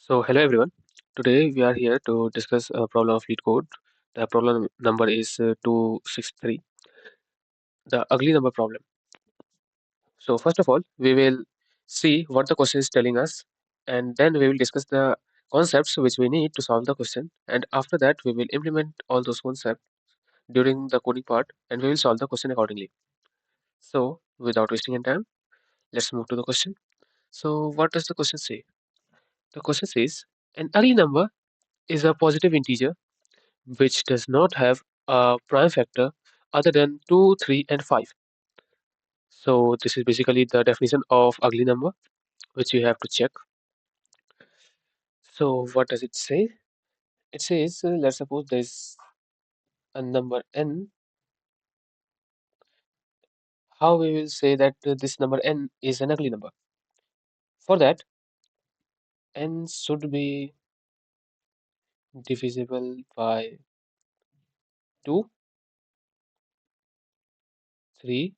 So, hello everyone. Today we are here to discuss a problem of LeetCode. The problem number is 263, the ugly number problem. So, first of all, we will see what the question is telling us, and then we will discuss the concepts which we need to solve the question. And after that, we will implement all those concepts during the coding part, and we will solve the question accordingly. So, without wasting any time, let's move to the question. So, what does the question say? The question says an ugly number is a positive integer which does not have a prime factor other than 2, 3, and 5. So this is basically the definition of ugly number, which you have to check. So what does it say? It says, let's suppose there's a number n. How we will say that this number n is an ugly number? For that, n should be divisible by 2, 3,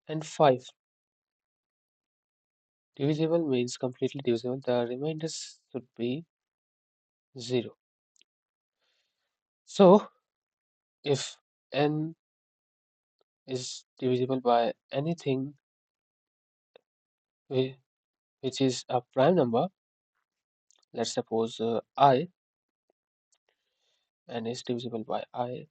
and 5. Divisible means completely divisible. The remainders should be 0. So if n is divisible by anything whi- which is a prime number. Let's suppose I, and is divisible by I,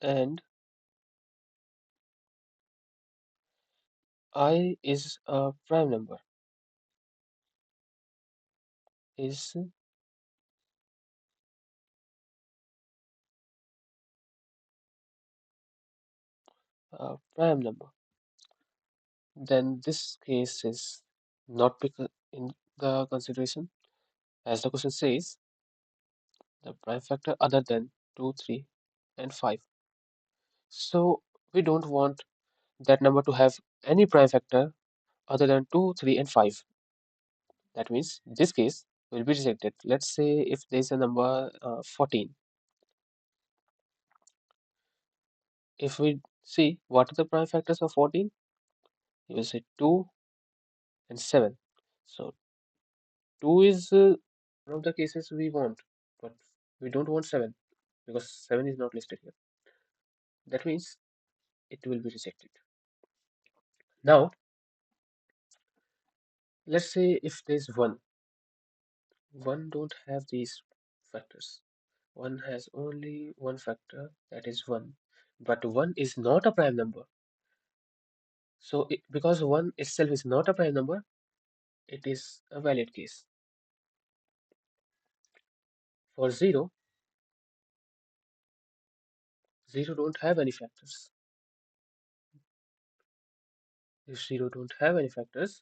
and I is a prime number, is a prime number. Then this case is not in the consideration, as the question says, the prime factor other than 2, 3, and 5. So we don't want that number to have any prime factor other than 2, 3, and 5. That means this case will be rejected. Let's say if there is a number 14. If we see what are the prime factors of 14, you will say 2 and 7. So 2 is one of the cases we want, but we don't want 7 because 7 is not listed here. That means it will be rejected. Now, let's say if there is 1, 1 don't have these factors. 1 has only one factor, that is 1. But 1 is not a prime number. So because 1 itself is not a prime number, it is a valid case. For 0, 0 don't have any factors. If 0 don't have any factors,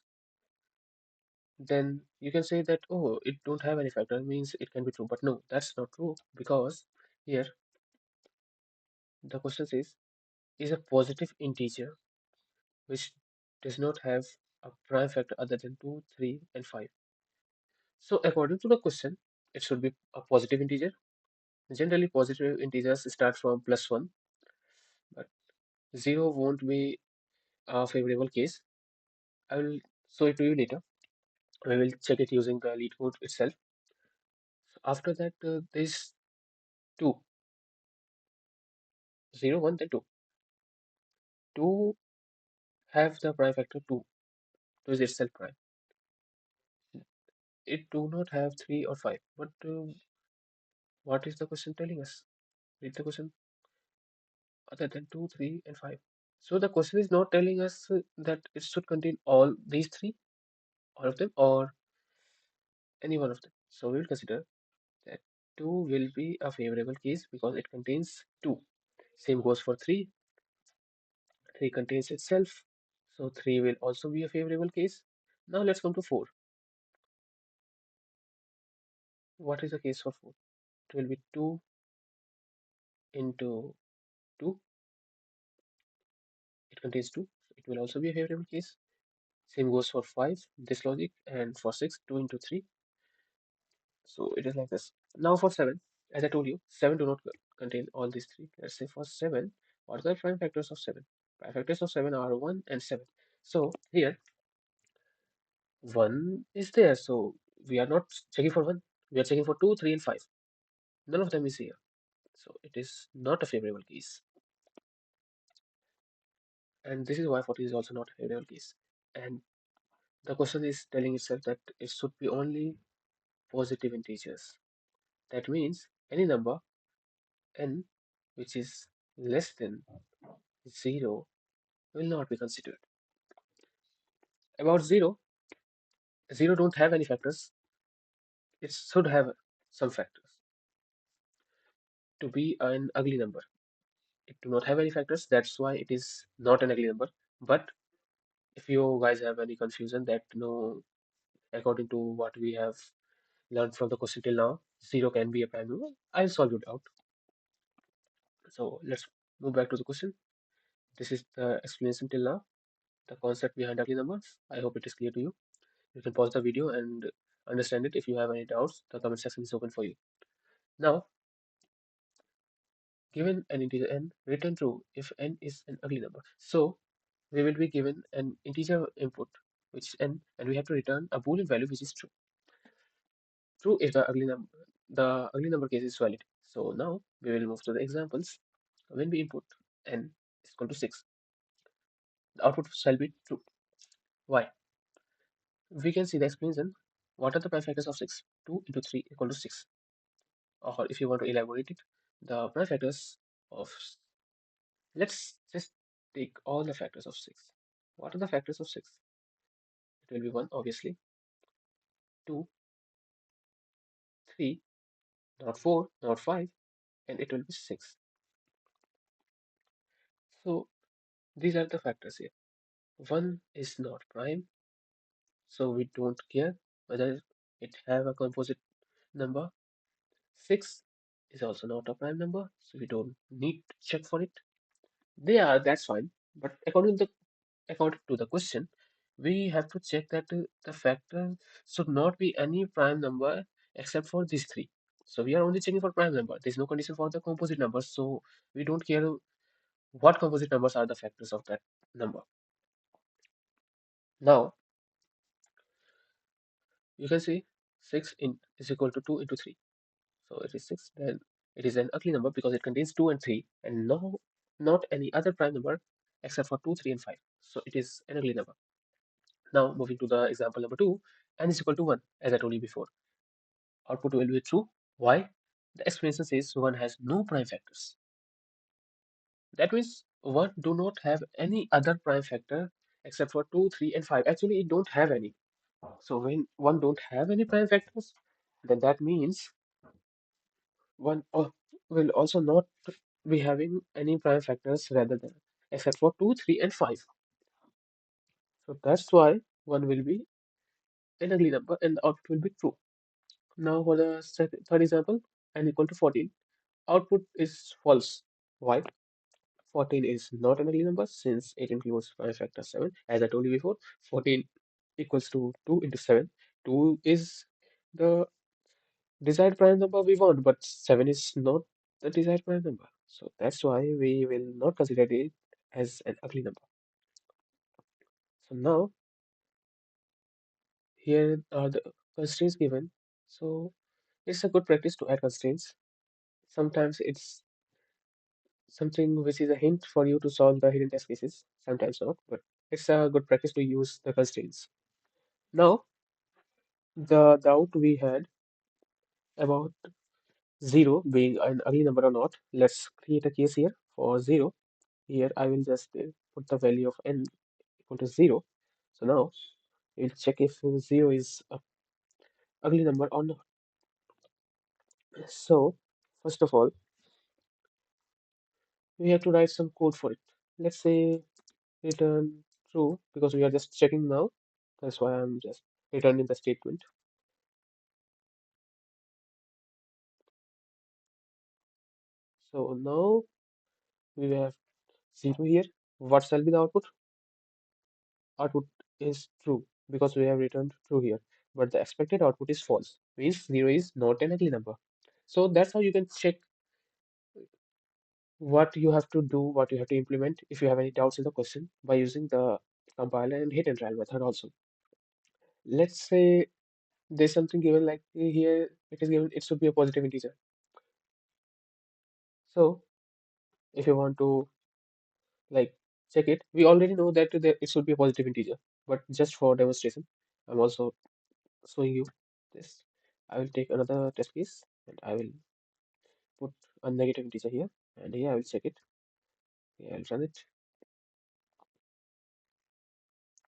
then you can say that, oh, it don't have any factor, means it can be true. But no, that's not true, because here the question is a positive integer which does not have a prime factor other than 2, 3, and 5. So according to the question, it should be a positive integer. Generally, positive integers start from +1, but 0 won't be a favorable case. I will show it to you later. We will check it using the LeetCode itself. So after that, there is 2, 0, 1, then 2. 2 have the prime factor 2. 2 is itself prime. It do not have 3 or 5. But what is the question telling us? Read the question other than 2, 3, and 5. So the question is not telling us that it should contain all these three, all of them, or any one of them. So we will consider that 2 will be a favorable case because it contains 2. Same goes for 3. 3 contains itself. So 3 will also be a favorable case. Now let's come to 4. What is the case for 4? It will be 2 into 2. It contains 2. So it will also be a favorable case. Same goes for 5, this logic, and for 6, 2 into 3. So it is like this. Now for 7, as I told you, 7 do not contain all these three. Let's say for 7, What are the prime factors of 7? Prime factors of 7 are 1 and 7. So here 1 is there. So we are not checking for 1. We are checking for 2, 3, and 5. None of them is here. So it is not a favorable case. And this is why 14 is also not a favorable case. And the question is telling itself that it should be only positive integers. That means any number n which is less than 0 will not be considered. About 0, 0 don't have any factors. It should have some factors to be an ugly number. It do not have any factors. That's why it is not an ugly number. But if you guys have any confusion that no, according to what we have learned from the question till now, 0 can be a prime number, I'll solve it out. So let's move back to the question. This is the explanation till now, the concept behind ugly numbers. I hope it is clear to you. You can pause the video and understand it. If you have any doubts, the comment section is open for you. Now, given an integer n, return true if n is an ugly number. So we will be given an integer input, which is n, and we have to return a boolean value which is true. True if the ugly number case is valid. So now we will move to the examples. When we input n is equal to 6, the output shall be true. Why? We can see the explanation. What are the prime factors of 6? 2 into 3 equal to 6. Or if you want to elaborate it, the prime factors of, let's just take all the factors of 6. What are the factors of 6? It will be 1, obviously, 2, 3, not 4, not 5, and it will be 6. So these are the factors here. 1 is not prime, so we don't care whether it have a composite number. 6 is also not a prime number, so we don't need to check for it. They are, that's fine. But according to the question, we have to check that the factor should not be any prime number except for these three. So we are only checking for prime number. There's no condition for the composite numbers, so we don't care what composite numbers are the factors of that number. Now you can see is equal to 2 into 3. So it is 6, then it is an ugly number because it contains 2 and 3 and no, not any other prime number except for 2, 3, and 5. So it is an ugly number. Now moving to the example number 2, n is equal to 1 as I told you before. Output will be true. Why? The explanation says 1 has no prime factors. That means 1 do not have any other prime factor except for 2, 3, and 5. Actually, it don't have any. So when 1 don't have any prime factors, then that means 1 will also not be having any prime factors rather than except for 2, 3, and 5. So that's why 1 will be an ugly number and the output will be true. Now for the third example, n equal to 14. Output is false. Why? 14 is not an ugly number since it includes prime factor 7. As I told you before, 14 equals to 2 into 7. 2 is the desired prime number we want, but 7 is not the desired prime number. So that's why we will not consider it as an ugly number. So now here are the constraints given. So it's a good practice to add constraints. Sometimes it's something which is a hint for you to solve the hidden test cases. Sometimes not, but it's a good practice to use the constraints. Now, the doubt we had about 0 being an ugly number or not, let's create a case here for 0. Here I will just put the value of n equal to 0. So now we'll check if 0 is a ugly number or not. So first of all, we have to write some code for it. Let's say return true because we are just checking now. That's why I'm just returning the statement. So now we have 0 here. What shall be the output? Output is true because we have returned true here. But the expected output is false, means 0 is not an ugly number. So that's how you can check what you have to do, what you have to implement if you have any doubts in the question by using the compiler and hit and trial method also. Let's say there's something given like here it is given it should be a positive integer. So if you want to like check it, we already know that it should be a positive integer, but just for demonstration, I'm also showing you this. I will take another test case and I will put a negative integer here, and here I will check it. Here I'll run it.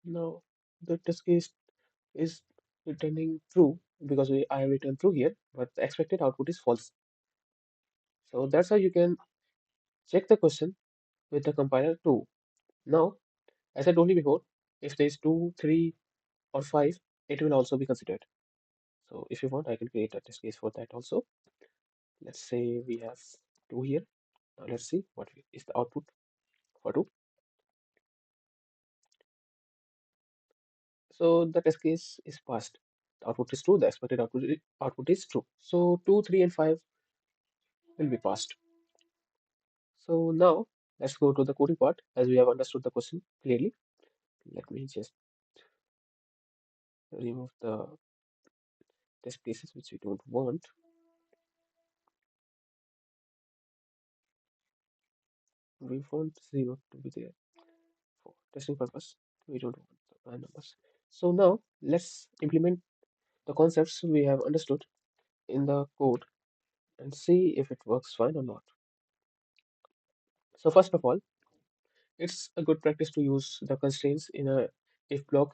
Now the test case is returning true because I have returned true here, but the expected output is false. So that's how you can check the question with the compiler too. Now, as I told you before, if there is 2, 3, or 5, it will also be considered. So if you want, I can create a test case for that also. Let's say we have 2 here. Now let's see what is the output for 2. So the test case is passed. The output is true, the expected output is true. So 2, 3, and 5 will be passed. So now let's go to the coding part as we have understood the question clearly. Let me just remove the test cases which we don't want. We want 0 to be there for testing purpose. We don't want the prime numbers. So now let's implement the concepts we have understood in the code and see if it works fine or not. So first of all, it's a good practice to use the constraints in a if block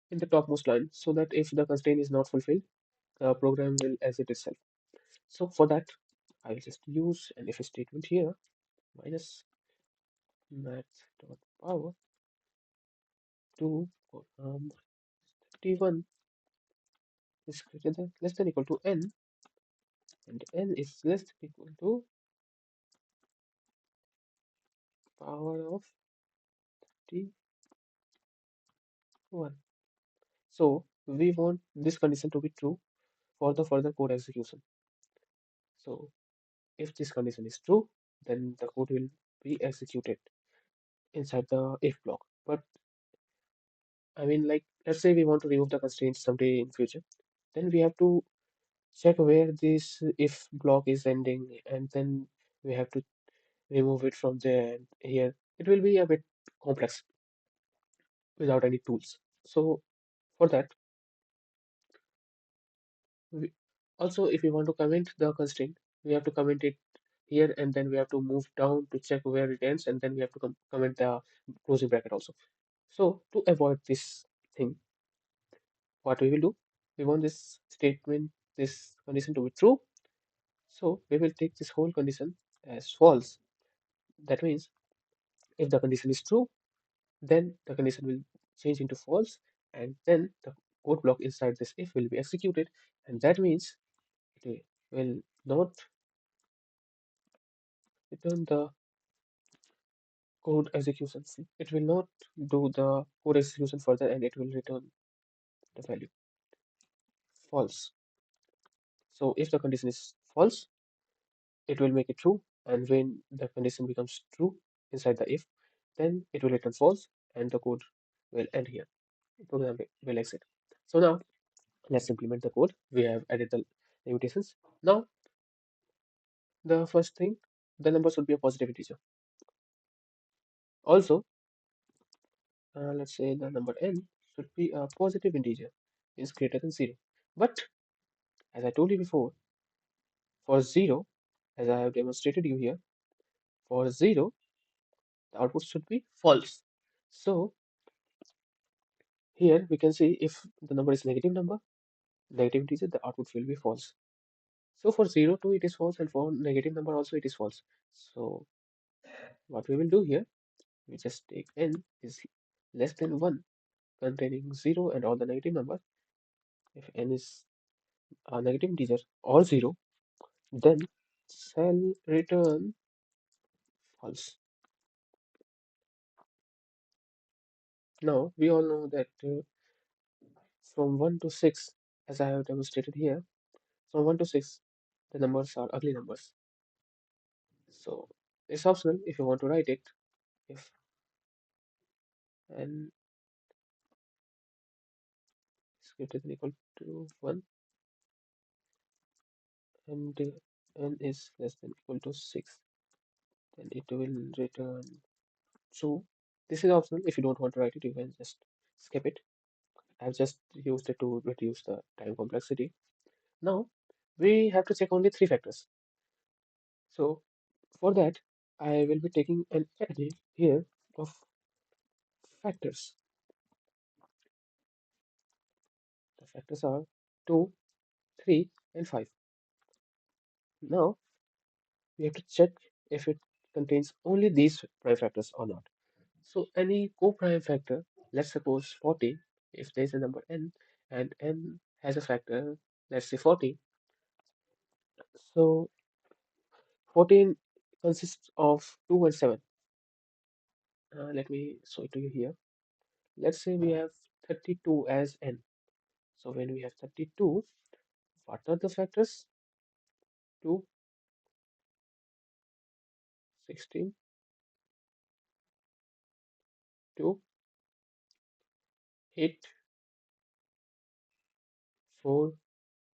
in the topmost line so that if the constraint is not fulfilled, the program will exit itself. So for that, I'll just use an if statement here minus math dot power to 31 is greater than less than equal to n, and n is less than equal to power of 31. So we want this condition to be true for the further code execution. So if this condition is true, then the code will be executed inside the if block. But I mean, like, let's say we want to remove the constraints someday in future, then we have to check where this if block is ending, and then we have to remove it from there and here. It will be a bit complex without any tools. So for that, we, also if we want to comment the constraint, we have to comment it here, and then we have to move down to check where it ends, and then we have to comment the closing bracket also. So to avoid this thing, what we will do, we want this statement, this condition to be true. So we will take this whole condition as false. That means if the condition is true, then the condition will change into false, and then the code block inside this if will be executed, and that means it will not return the code execution. It will not do the code execution further, and it will return the value false. So if the condition is false, it will make it true, and when the condition becomes true inside the if, then it will return false, and the code will end here. The program will exit. So now let's implement the code. We have added the limitations. Now the first thing, the number should be a positive integer. Also, let's say the number n should be a positive integer is greater than 0. But as I told you before, for 0, as I have demonstrated you here, for 0, the output should be false. So here we can see if the number is negative integer, the output will be false. So for 0 to it is false, and for negative number also it is false. So what we will do here, we just take n is less than 1 containing 0 and all the negative numbers. If n is a negative integer or 0, then shall return false. Now we all know that from 1 to 6, as I have demonstrated here, from 1 to 6, the numbers are ugly numbers. So it's optional if you want to write it. If n is greater than equal to 1 and n is less than equal to 6, then it will return true. This is optional. If you don't want to write it, you can just skip it. I've just used it to reduce the time complexity. Now we have to check only three factors. So for that, I will be taking an array here of factors. The factors are 2, 3, and 5. Now we have to check if it contains only these prime factors or not. So any co-prime factor, let's suppose 40, if there is a number n and n has a factor, let's say 40. So 14 consists of 2 and 7. Let me show it to you here. Let's say we have 32 as n. So when we have 32, what are the factors? 2, 16, 2, 8, 4,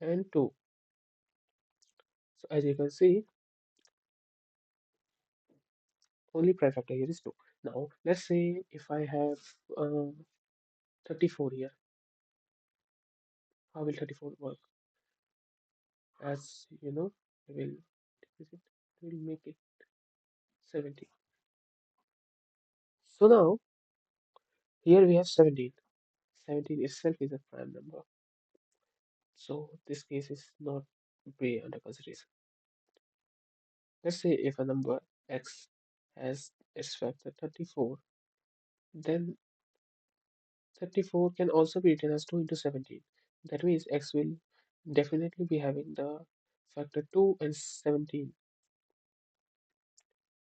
and 2. So as you can see, only prime factor here is 2. Now let's say if I have 34 here, how will 34 work? As you know, I will decrease it, will make it 70. So now here we have 17. 17 itself is a prime number. So this case is not way under consideration. Let's say if a number x has its factor 34, then 34 can also be written as 2 into 17. That means x will definitely be having the factor 2 and 17.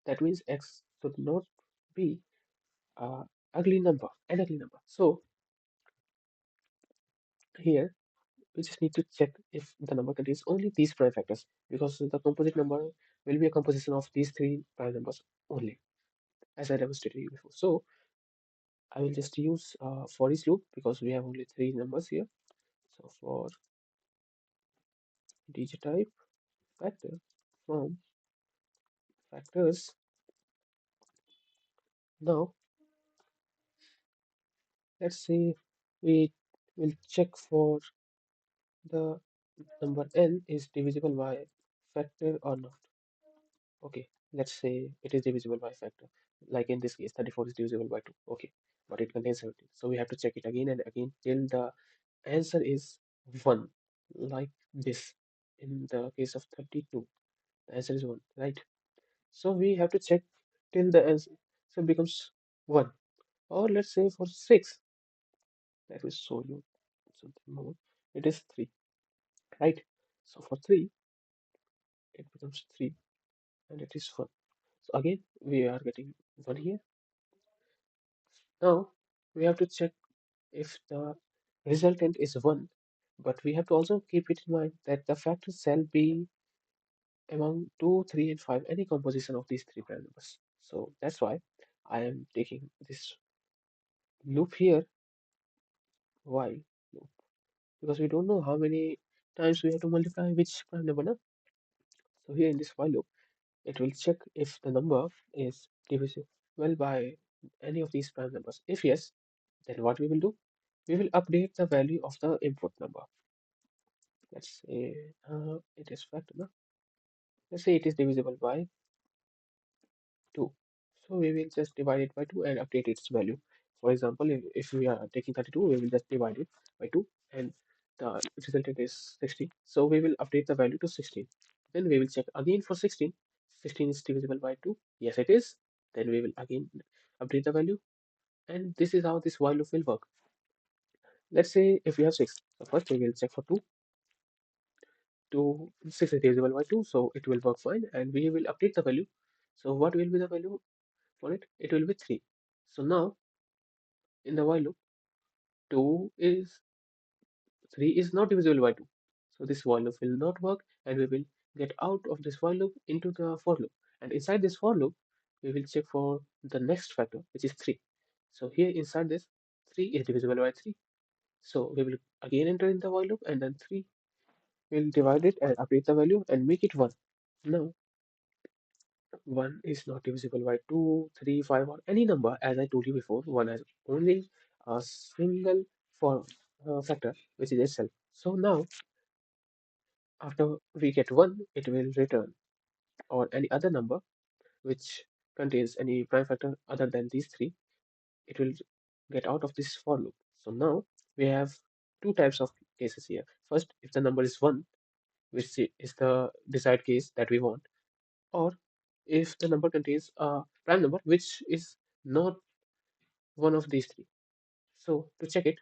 That means x should not be ugly number, an ugly number. So here we just need to check if the number contains only these prime factors because the composite number will be a composition of these three prime numbers only, as I demonstrated you before. So I will just use for each loop because we have only three numbers here. So for digit type factor from factors, now let's say we will check for the number n is divisible by factor or not. Okay, let's say it is divisible by factor. Like in this case, 34 is divisible by 2. Okay, but it contains 17. So we have to check it again and again till the answer is 1. Like this. In the case of 32, the answer is 1, right? So we have to check till the answer becomes 1. Or let's say for 6, let me show you something more. It is 3, right? So for 3, it becomes 3 and it is 1. So again, we are getting 1 here. Now we have to check if the resultant is 1, but we have to also keep it in mind that the factors shall be among 2, 3, and 5, any composition of these three prime numbers. So that's why I am taking this loop here, while loop, because we don't know how many times we have to multiply which prime number. No? So here in this while loop, it will check if the number is divisible by any of these prime numbers. If yes, then what we will do? We will update the value of the input number. Let's say it is factor. No? Let's say it is divisible by 2. So we will just divide it by 2 and update its value. For example, if we are taking 32, we will just divide it by 2 and the resultant is 16. So we will update the value to 16. Then we will check again for 16. 16 is divisible by 2. Yes, it is. Then we will again update the value. And this is how this while loop will work. Let's say if we have 6. So first we will check for 2. 6 is divisible by 2. So it will work fine. And we will update the value. So what will be the value for it? It will be 3. So now in the while loop, 2 is 3 is not divisible by 2. So this while loop will not work and we will get out of this while loop into the for loop. And inside this for loop, we will check for the next factor, which is 3. So here inside this, 3 is divisible by 3. So we will again enter in the while loop and then 3 will divide it and update the value and make it 1. Now, 1 is not divisible by 2, 3, 5, or any number. As I told you before, 1 has only a single for factor, which is itself. So now, after we get 1, it will return or any other number which contains any prime factor other than these three. It will get out of this for loop. So now we have two types of cases here. First, if the number is 1, which is the desired case that we want, or if the number contains a prime number which is not one of these three. So to check it,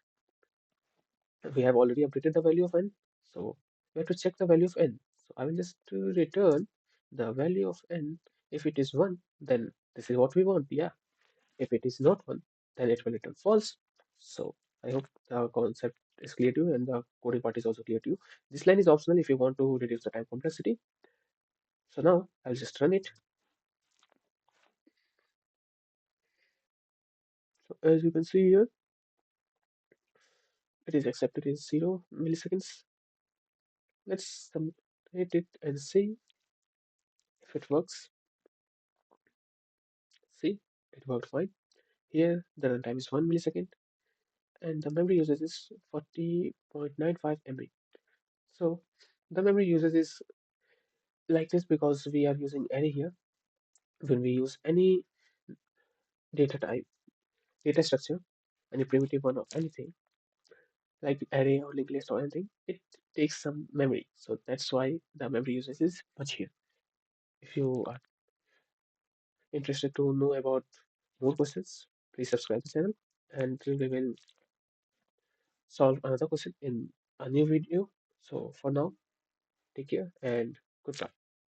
we have already updated the value of n. So we have to check the value of n. So I will just return the value of n. If it is 1, then this is what we want. Yeah. If it is not 1, then it will return false. So I hope the concept is clear to you and the coding part is also clear to you. This line is optional if you want to reduce the time complexity. So now I'll just run it. So as you can see here, it is accepted in 0 milliseconds. Let's submit it and see if it works. See, it worked fine. Here the runtime is 1 millisecond and the memory usage is 40.95 MB. So the memory usage is like this because we are using array here. When we use any data type, data structure, any primitive one or anything like array or linked list or anything, it takes some memory. So that's why the memory usage is much here. If you are interested to know about more questions, please subscribe the channel and we will solve another question in a new video. So for now, take care and goodbye.